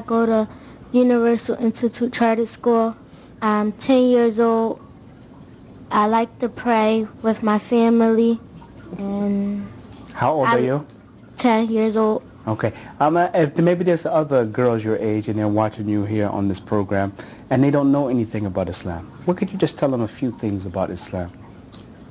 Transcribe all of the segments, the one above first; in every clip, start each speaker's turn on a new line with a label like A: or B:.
A: go to Universal Institute Charter School. I'm 10 years old. I like to pray with my family. And
B: how old are you?
A: 10 years old.
B: Okay. If maybe there's other girls your age and they're watching you here on this program and they don't know anything about Islam. What could you just tell them a few things about Islam?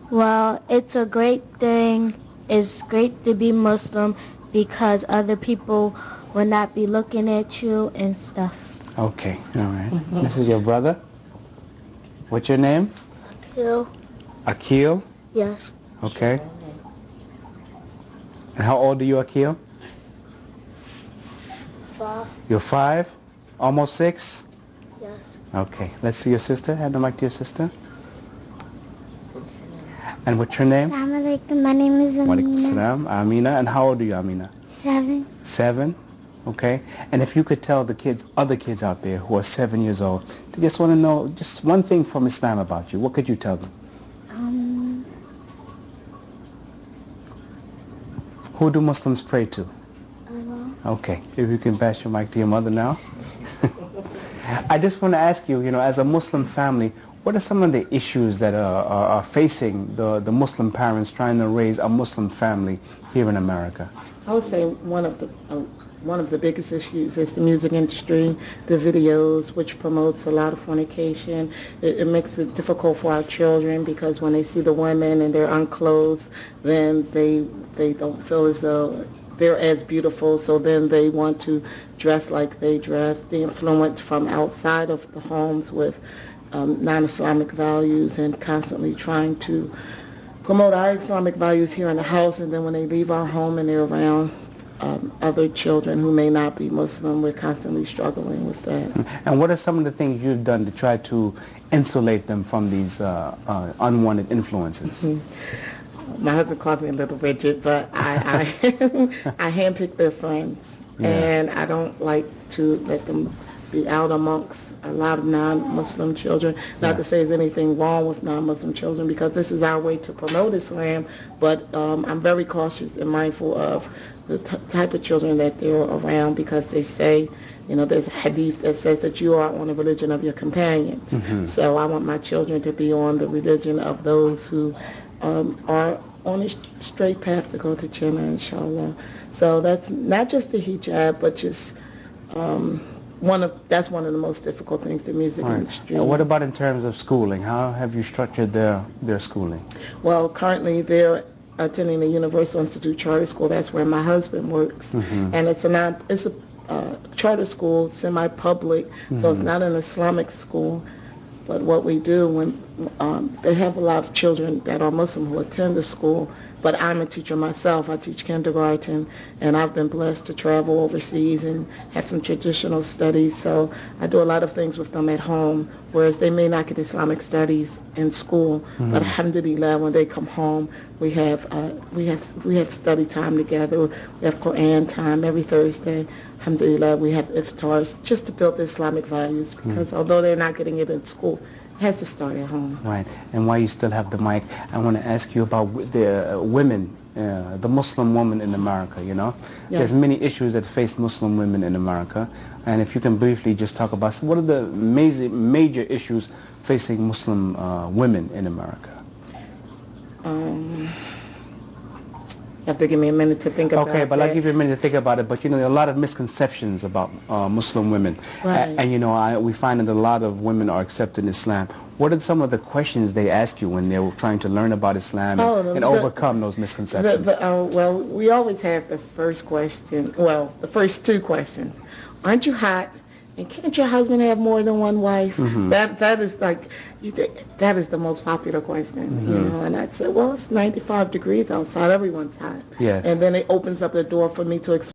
A: Well, it's a great thing. It's great to be Muslim because other people will not be looking at you and stuff.
B: Okay. All right. This is your brother? What's your name?
A: Akil.
B: Akil?
A: Yes.
B: Okay. And how old are you, Akil?
A: 5.
B: You're 5? Almost 6?
A: Yes.
B: Okay. Let's see your sister. Hand the mic to your sister. And what's your name?
C: Assalamu alaikum. My name is Amina.
B: Walaikum salam. Amina. And how old are you, Amina?
C: 7.
B: 7? Okay. And if you could tell the kids, other kids out there who are 7 years old, they just want to know just one thing from Islam about you, what could you tell them? Who do Muslims pray to?
C: Allah.
B: Okay. If you can pass your mic to your mother now. I just want to ask you, as a Muslim family, what are some of the issues that are facing the Muslim parents trying to raise a Muslim family here in America?
D: I would say one of the biggest issues is the music industry, the videos, which promotes a lot of fornication. It makes it difficult for our children because when they see the women and they're unclothed, then they don't feel as though they're as beautiful, so then they want to dress like they dress. The influence from outside of the homes with non-Islamic values and constantly trying to promote our Islamic values here in the house, and then when they leave our home and they're around other children who may not be Muslim, we're constantly struggling with that.
B: And what are some of the things you've done to try to insulate them from these unwanted influences?
D: My husband calls me a little rigid, but I handpick their friends, and I don't like to let them be out amongst a lot of non-Muslim children. Not to say there's anything wrong with non-Muslim children, because this is our way to promote Islam, but I'm very cautious and mindful of the type of children that they're around, because they say, there's a hadith that says that you are on the religion of your companions. So I want my children to be on the religion of those who are on a straight path to go to Jannah, inshallah. So that's not just the hijab, but just that's one of the most difficult things, the music industry.
B: And what about in terms of schooling? How have you structured their schooling?
D: Well, currently they're attending the Universal Institute Charter School. That's where my husband works, and it's a charter school, semi-public, so it's not an Islamic school. But what we do when they have a lot of children that are Muslim who attend the school, but I'm a teacher myself. I teach kindergarten, and I've been blessed to travel overseas and have some traditional studies. So I do a lot of things with them at home, whereas they may not get Islamic studies in school. But alhamdulillah, when they come home, we have study time together. We have Quran time every Thursday. Alhamdulillah, we have iftars just to build the Islamic values, because although they're not getting it in school, it has to start at home.
B: Right. And while you still have the mic, I want to ask you about the women, the Muslim woman in America, There's many issues that face Muslim women in America. And if you can briefly just talk about what are the major issues facing Muslim women in America?
D: You have to give me a minute to think about it.
B: Okay, but I'll give you a minute to think about it. But, there are a lot of misconceptions about Muslim women.
D: Right.
B: And, we find that a lot of women are accepting Islam. What are some of the questions they ask you when they're trying to learn about Islam and overcome those misconceptions?
D: Well, we always have the first question, the first two questions. Aren't you hot? And can't your husband have more than one wife? That is that is the most popular question, And I'd say, well, it's 95 degrees outside. Everyone's hot.
B: Yes.
D: And then it opens up the door for me to explain